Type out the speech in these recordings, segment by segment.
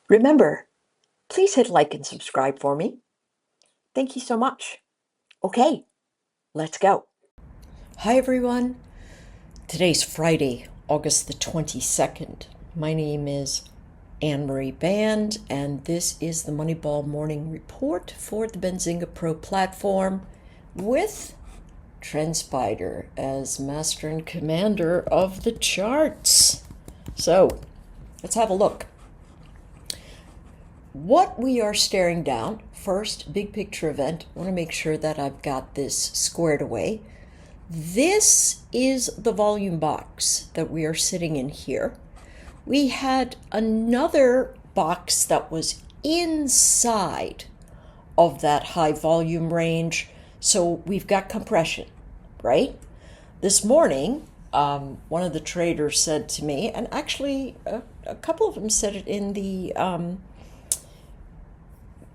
Remember, please hit like and subscribe for me. Thank you so much. Okay, let's go. Hi, everyone. Today's Friday, August the 22nd. My name is Anne-Marie Band, and this is the Moneyball Morning Report for the Benzinga Pro platform with TrendSpider as master and commander of the charts. So, let's have a look. What we are staring down, first, big picture event. I want to make sure that I've got this squared away. This is the volume box that we are sitting in here. We had another box that was inside of that high volume range. So we've got compression, right? This morning, one of the traders said to me, and actually a couple of them said it in the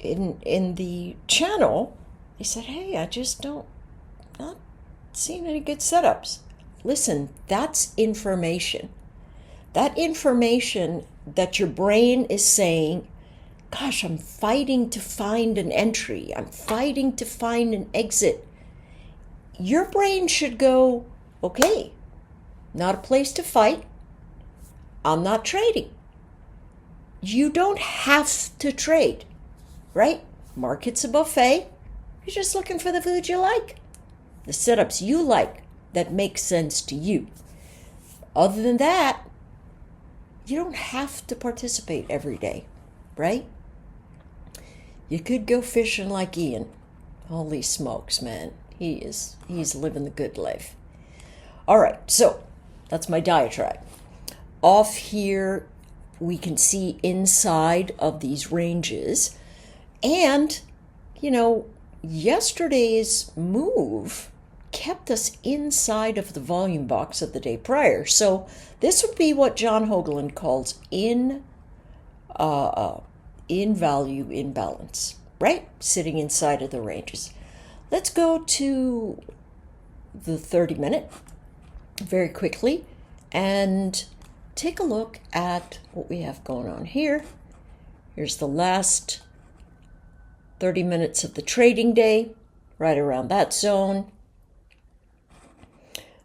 in the channel, he said, hey, I just not seeing any good setups. Listen, that's information. That information that your brain is saying, gosh, I'm fighting to find an entry. I'm fighting to find an exit. Your brain should go, okay, not a place to fight. I'm not trading. You don't have to trade. Right? Market's a buffet. You're just looking for the food you like, the setups you like that make sense to you. Other than that, you don't have to participate every day, right? You could go fishing like Ian. Holy smokes, man. He's living the good life. All right, so that's my diatribe. Off here, we can see inside of these ranges. And, yesterday's move kept us inside of the volume box of the day prior. So this would be what John Hoagland calls in value imbalance, right? Sitting inside of the ranges. Let's go to the 30-minute very quickly and take a look at what we have going on here. Here's the last 30 minutes of the trading day, right around that zone.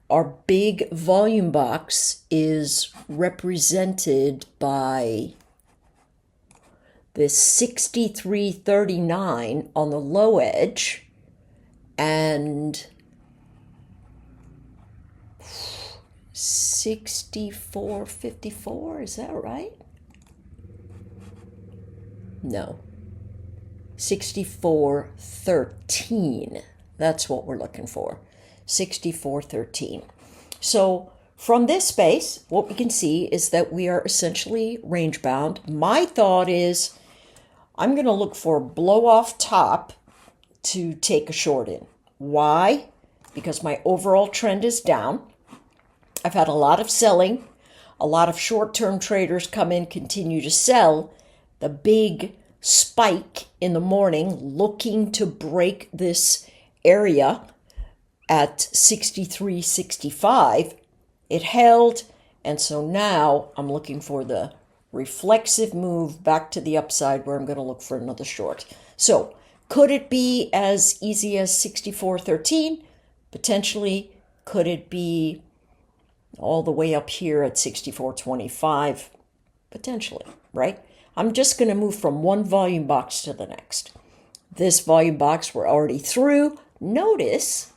Our big volume box is represented by this 63.39 on the low edge and 64.54, is that right? No. 64.13. That's what we're looking for. 64.13. So from this space, what we can see is that we are essentially range bound. My thought is I'm going to look for a blow off top to take a short in. Why? Because my overall trend is down. I've had a lot of selling. A lot of short-term traders come in, continue to sell. The big spike in the morning looking to break this area at 63.65. It held, and so now I'm looking for the reflexive move back to the upside where I'm going to look for another short. So could it be as easy as 64.13? Potentially. Could it be all the way up here at 64.25? Potentially, right? I'm just going to move from one volume box to the next. This volume box we're already through. Notice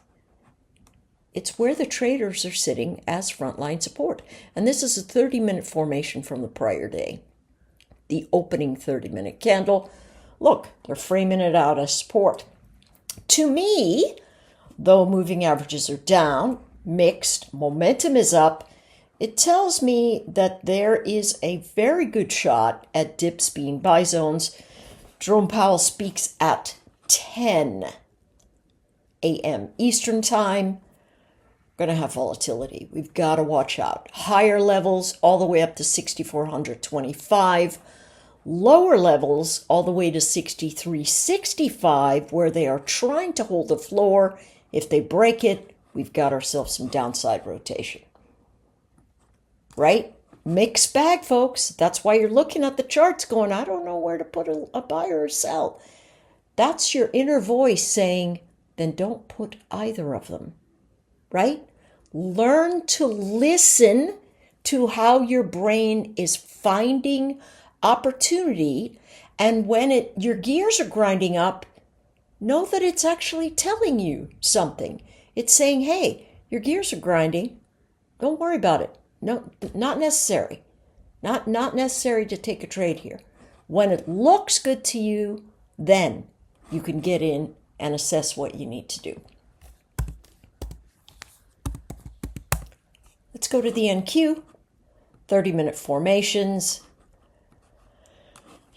it's where the traders are sitting as frontline support. And this is a 30-minute formation from the prior day. The opening 30-minute candle. Look, they're framing it out as support. To me, though moving averages are down, mixed, momentum is up, it tells me that there is a very good shot at dips being buy zones. Jerome Powell speaks at 10 a.m. Eastern Time. Going to have volatility. We've got to watch out. Higher levels all the way up to 6,425. Lower levels all the way to 63.65, where they are trying to hold the floor. If they break it, we've got ourselves some downside rotation. Right? Mixed bag, folks. That's why you're looking at the charts going, I don't know where to put a buy or a sell. That's your inner voice saying, then don't put either of them, right? Learn to listen to how your brain is finding opportunity. And when your gears are grinding up, know that it's actually telling you something. It's saying, hey, your gears are grinding. Don't worry about it. No, not necessary. Not necessary to take a trade here. When it looks good to you, then you can get in and assess what you need to do. Let's go to the NQ, 30-minute formations.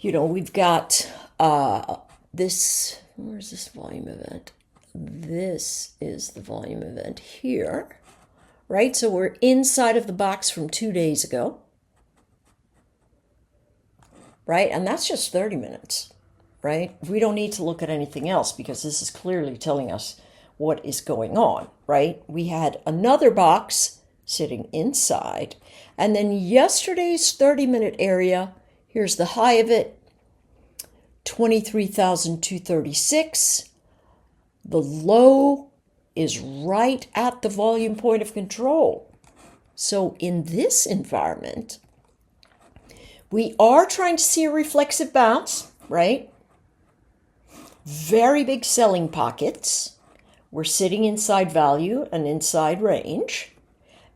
We've got this, where's this volume event? This is the volume event here, right? So we're inside of the box from 2 days ago, right? And that's just 30 minutes, right? We don't need to look at anything else because this is clearly telling us what is going on, right? We had another box sitting inside, and then yesterday's 30-minute area, here's the high of it, 23,236. The low is right at the volume point of control. So in this environment, we are trying to see a reflexive bounce, right? Very big selling pockets. We're sitting inside value and inside range.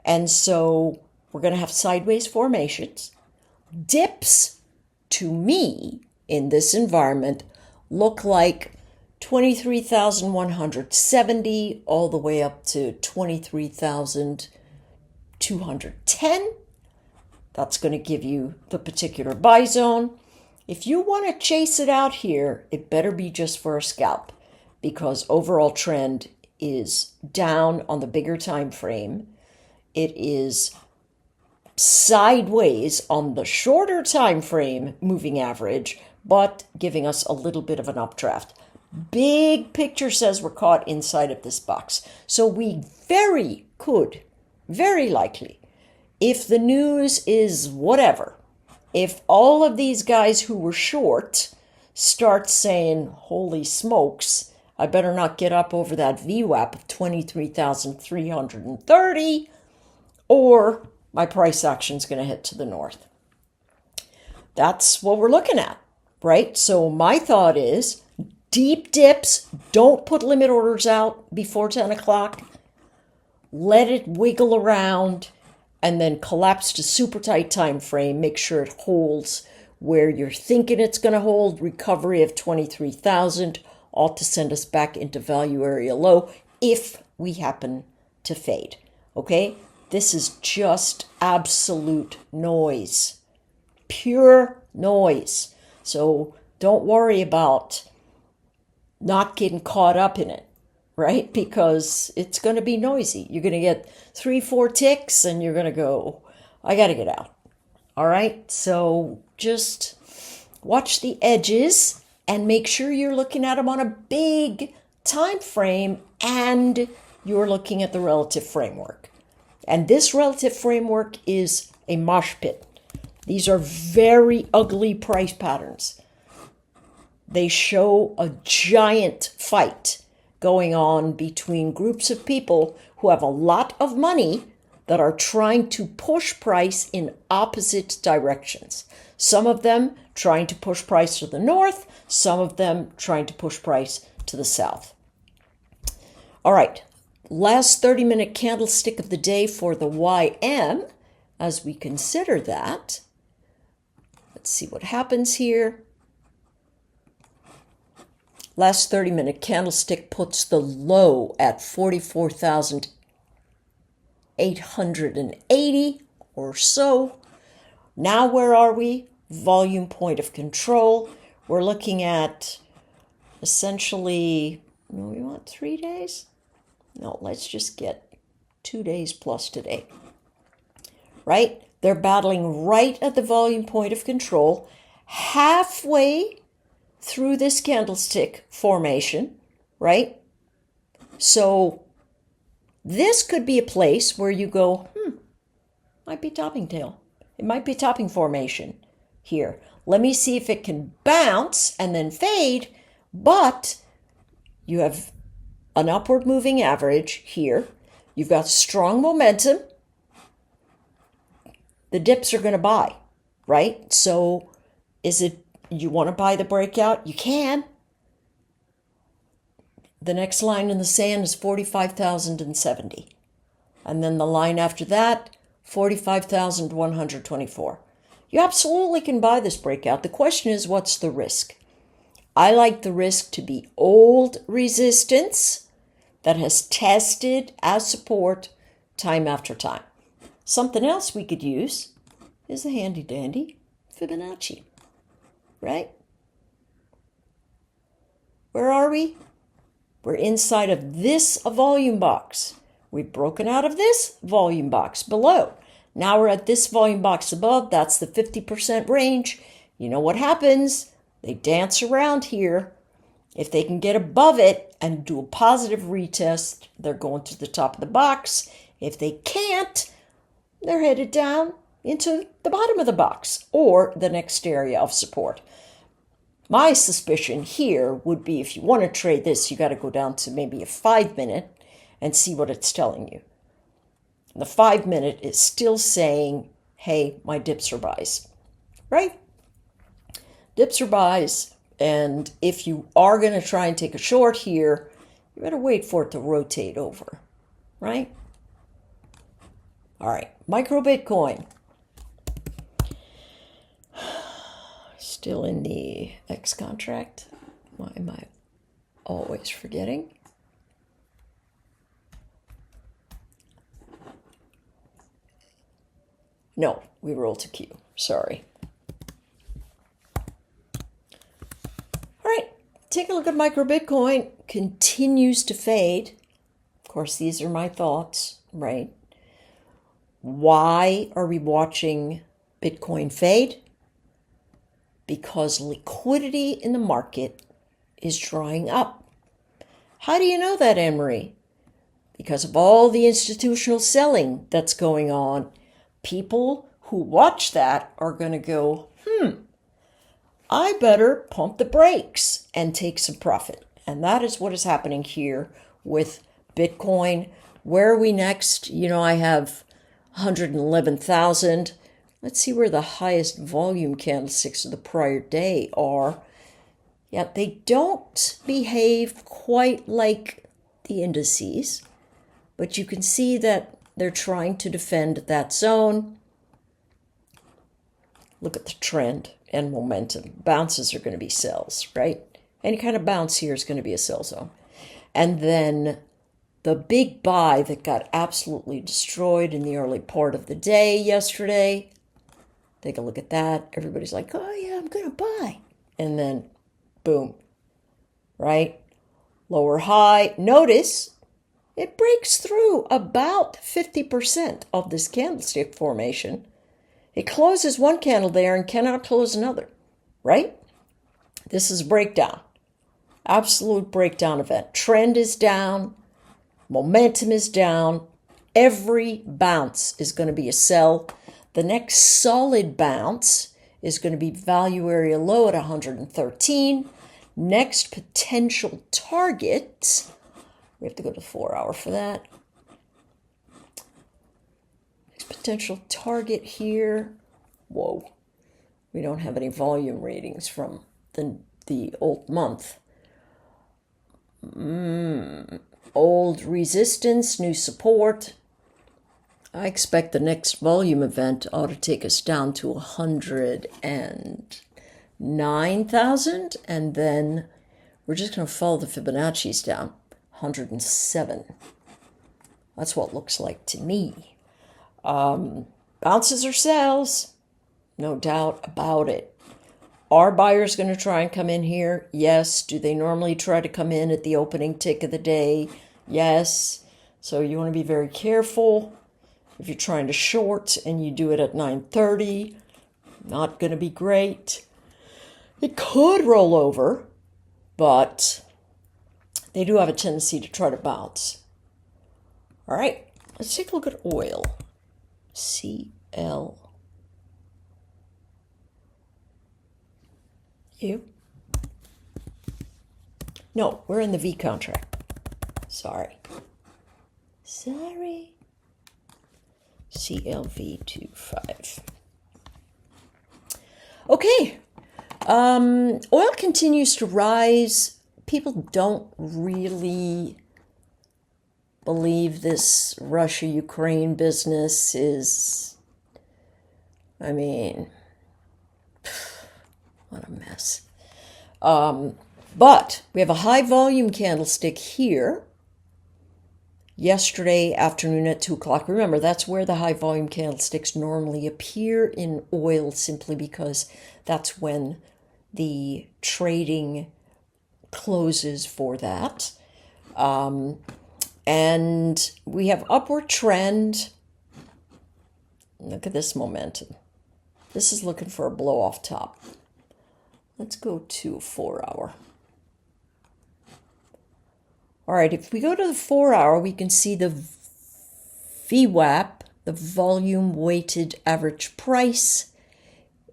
And so we're going to have sideways formations. Dips, to me, in this environment, look like 23,170 all the way up to 23,210. That's going to give you the particular buy zone. If you want to chase it out here, it better be just for a scalp, because overall trend is down on the bigger time frame. It is sideways on the shorter time frame moving average, but giving us a little bit of an updraft. Big picture says we're caught inside of this box. So we very likely, if the news is whatever, if all of these guys who were short start saying, holy smokes, I better not get up over that VWAP of 23,330, or my price action is going to hit to the north. That's what we're looking at, right? So my thought is deep dips, don't put limit orders out before 10 o'clock. Let it wiggle around and then collapse to super tight time frame. Make sure it holds where you're thinking it's going to hold. Recovery of 23,000 ought to send us back into value area low if we happen to fade, okay? This is just absolute noise, pure noise. So don't worry about not getting caught up in it, right? Because it's going to be noisy. You're going to get 3-4 ticks and you're going to go, I got to get out. All right. So just watch the edges and make sure you're looking at them on a big time frame and you're looking at the relative framework. And this relative framework is a mosh pit. These are very ugly price patterns. They show a giant fight going on between groups of people who have a lot of money that are trying to push price in opposite directions. Some of them trying to push price to the north, some of them trying to push price to the south. All right, last 30-minute candlestick of the day for the YM. As we consider that, let's see what happens here. Last 30-minute candlestick puts the low at 44,880 or so. Now where are we? Volume point of control. We're looking at essentially, we want 3 days? No, let's just get 2 days plus today. Right? They're battling right at the volume point of control, halfway through this candlestick formation, right? So this could be a place where you go, might be topping tail. It might be topping formation here. Let me see if it can bounce and then fade, but you have an upward moving average here. You've got strong momentum. The dips are going to buy, right? So is it, you want to buy the breakout? You can. The next line in the sand is 45,070. And then the line after that, 45,124. You absolutely can buy this breakout. The question is, what's the risk? I like the risk to be old resistance that has tested as support time after time. Something else we could use is the handy dandy Fibonacci, right? Where are we? We're inside of this volume box. We've broken out of this volume box below. Now we're at this volume box above. That's the 50% range. You know what happens? They dance around here. If they can get above it and do a positive retest, they're going to the top of the box. If they can't, they're headed down into the bottom of the box or the next area of support. My suspicion here would be, if you want to trade this, you got to go down to maybe a 5-minute and see what it's telling you. The 5-minute is still saying, hey, my dips are buys, right? Dips are buys, and if you are going to try and take a short here, you better wait for it to rotate over, right? All right, micro Bitcoin. Still in the X contract. Why am I always forgetting? No, we roll to Q. Sorry. All right, take a look at micro Bitcoin. Continues to fade. Of course, these are my thoughts, right? Why are we watching Bitcoin fade? Because liquidity in the market is drying up. How do you know that, Anne-Marie? Because of all the institutional selling that's going on. People who watch that are going to go, I better pump the brakes and take some profit. And that is what is happening here with Bitcoin. Where are we next? You know, I have 111,000. Let's see where the highest volume candlesticks of the prior day are. Yeah, they don't behave quite like the indices, but you can see that they're trying to defend that zone. Look at the trend and momentum. Bounces are going to be sells, right? Any kind of bounce here is going to be a sell zone. And then the big buy that got absolutely destroyed in the early part of the day yesterday. Take a look at that. Everybody's like, oh yeah, I'm going to buy. And then, boom, right? Lower high. Notice it breaks through about 50% of this candlestick formation. It closes one candle there and cannot close another, right? This is a breakdown. Absolute breakdown event. Trend is down. Momentum is down. Every bounce is going to be a sell. The next solid bounce is going to be value area low at 113. Next potential target, we have to go to 4-hour for that. Next potential target here. Whoa, we don't have any volume readings from the old month. Old resistance, new support. I expect the next volume event ought to take us down to 109,000, and then we're just going to follow the Fibonacci's down, 107. That's what it looks like to me. Bounces or sells, no doubt about it. Are buyers going to try and come in here? Yes. Do they normally try to come in at the opening tick of the day? Yes. So you want to be very careful. If you're trying to short and you do it at 9:30, not going to be great. It could roll over, but they do have a tendency to try to bounce. All right, let's take a look at oil. CL. You? No, we're in the V contract. Sorry. CLV25. Okay. Oil continues to rise. People don't really believe this Russia-Ukraine business is, I mean, what a mess. But we have a high volume candlestick here yesterday afternoon at 2 o'clock. Remember, that's where the high volume candlesticks normally appear in oil, simply because that's when the trading closes for that. And we have upward trend. Look at this momentum. This is looking for a blow off top. Let's go to 4 hour. All right, if we go to the 4 hour, we can see the VWAP, the volume weighted average price,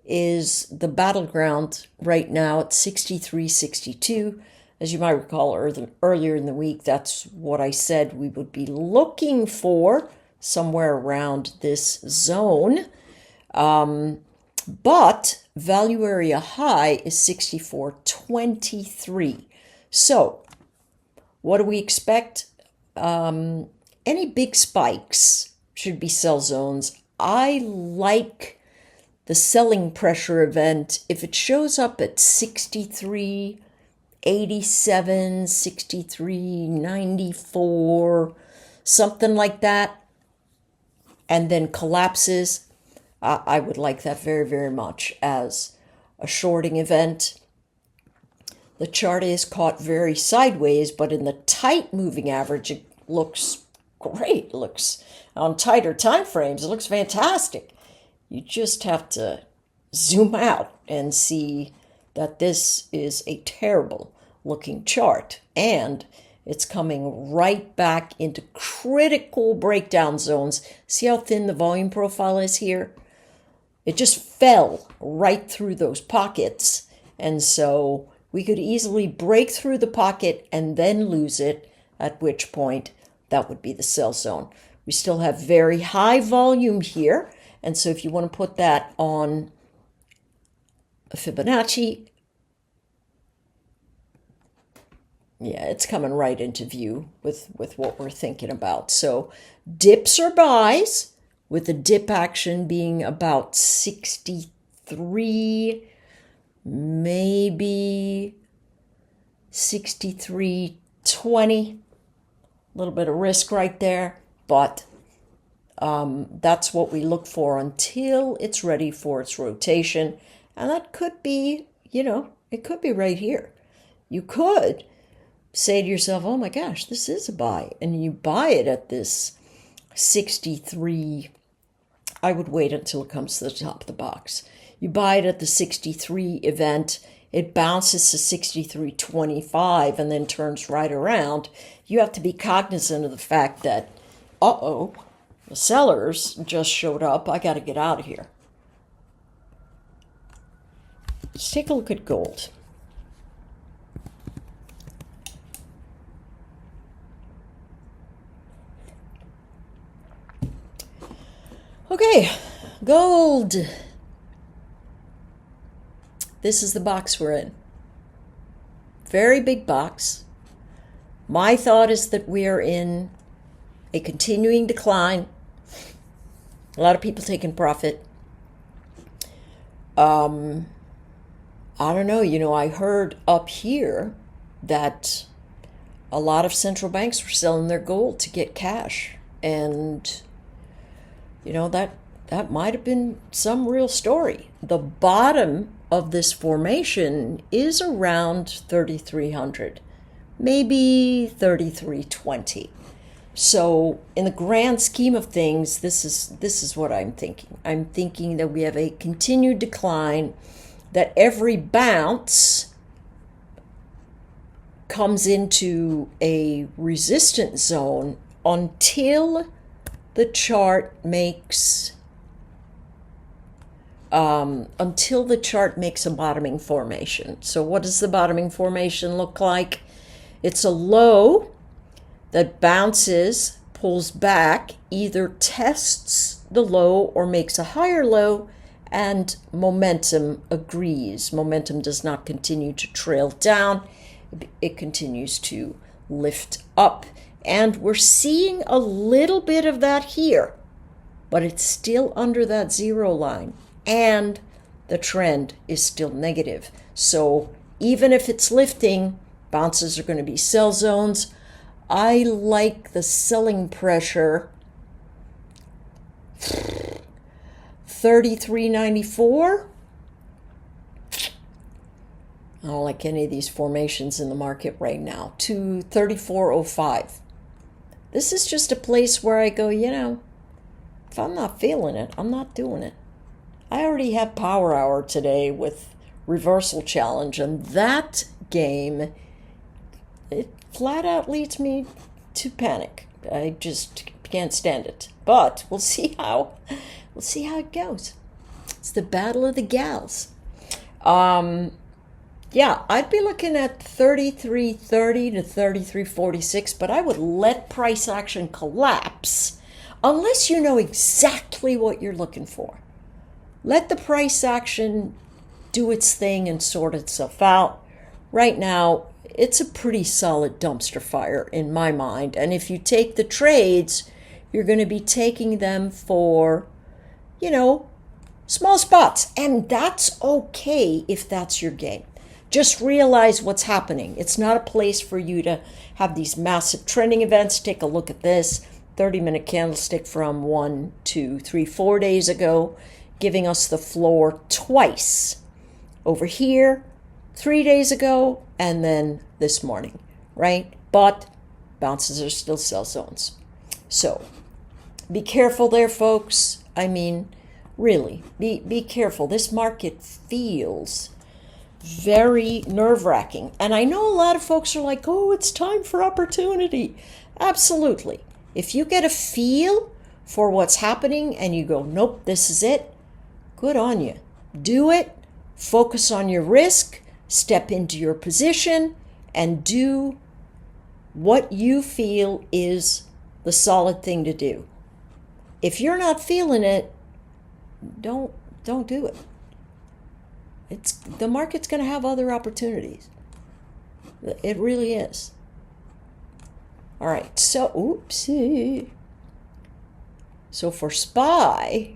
is the battleground right now at 63.62. As you might recall, earlier in the week, that's what I said we would be looking for, somewhere around this zone. But value area high is 64.23. So what do we expect? Any big spikes should be sell zones. I like the selling pressure event if it shows up at 63.87, 63.94, something like that, and then collapses. I would like that very, very much as a shorting event. The chart is caught very sideways, but in the tight moving average, it looks great. It looks, on tighter time frames, it looks fantastic. You just have to zoom out and see that this is a terrible looking chart. And it's coming right back into critical breakdown zones. See how thin the volume profile is here? It just fell right through those pockets. And so we could easily break through the pocket and then lose it, at which point that would be the sell zone. We still have very high volume here. And so if you want to put that on a Fibonacci, yeah, it's coming right into view with what we're thinking about. So dips or buys, with the dip action being about 63, maybe 63.20. A little bit of risk right there, but that's what we look for until it's ready for its rotation. And that could be, it could be right here. You could say to yourself, oh my gosh, this is a buy. And you buy it at this 63. I would wait until it comes to the top of the box. You buy it at the 63 event. It bounces to 63.25 and then turns right around. You have to be cognizant of the fact that, the sellers just showed up. I got to get out of here. Let's take a look at gold. Okay, gold. This is the box we're in. Very big box. My thought is that we are in a continuing decline. A lot of people taking profit. I don't know, I heard up here that a lot of central banks were selling their gold to get cash. And, that might have been some real story. The bottom of this formation is around 3,300, maybe 3,320. So in the grand scheme of things, this is what I'm thinking. I'm thinking that we have a continued decline, that every bounce comes into a resistance zone until the chart makes until the chart makes a bottoming formation. So what does the bottoming formation look like? It's a low that bounces, pulls back, either tests the low or makes a higher low, and momentum agrees. Momentum does not continue to trail down. It continues to lift up. And we're seeing a little bit of that here, but it's still under that zero line. And the trend is still negative. So even if it's lifting, bounces are going to be sell zones. I like the selling pressure. 33.94. I don't like any of these formations in the market right now. To 34.05. This is just a place where I go, if I'm not feeling it, I'm not doing it. I already have power hour today with reversal challenge, and that game, it flat out leads me to panic. I just can't stand it. But we'll see how it goes. It's the battle of the gals. Yeah, I'd be looking at 33.30 to 33.46, but I would let price action collapse unless you know exactly what you're looking for. Let the price action do its thing and sort itself out. Right now, it's a pretty solid dumpster fire in my mind. And if you take the trades, you're going to be taking them for, small spots. And that's okay if that's your game. Just realize what's happening. It's not a place for you to have these massive trending events. Take a look at this 30-minute candlestick from 1, 2, 3, 4 days ago, giving us the floor twice. Over here, 3 days ago, and then this morning, right? But bounces are still sell zones. So be careful there, folks. I mean, really, be careful. This market feels very nerve-wracking. And I know a lot of folks are like, oh, it's time for opportunity. Absolutely. If you get a feel for what's happening and you go, nope, this is it, good on you. Do it. Focus on your risk. Step into your position and do what you feel is the solid thing to do. If you're not feeling it, don't do it. The market's going to have other opportunities. It really is. All right, so, oopsie. So for SPY,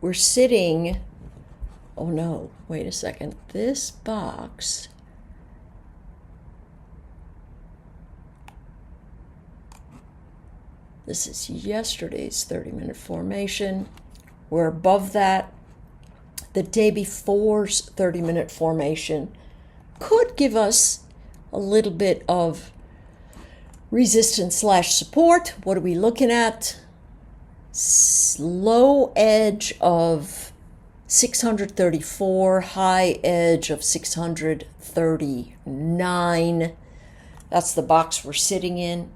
we're sitting, oh no, wait a second. This box, this is yesterday's 30-minute formation. We're above that. The day before's 30-minute formation could give us a little bit of resistance / support. What are we looking at? Low edge of 634, high edge of 639. That's the box we're sitting in.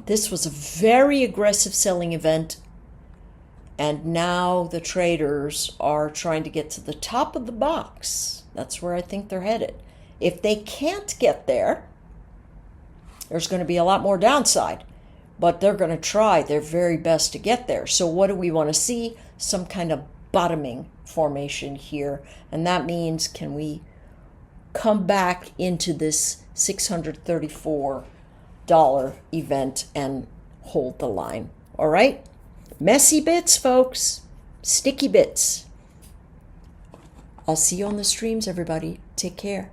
This was a very aggressive selling event, and now the traders are trying to get to the top of the box. That's where I think they're headed. If they can't get there, there's going to be a lot more downside, but they're going to try their very best to get there. So what do we want to see? Some kind of bottoming formation here, and that means, can we come back into this $634 event and hold the line? All right, messy bits, folks, sticky bits. I'll see you on the streams, everybody. Take care.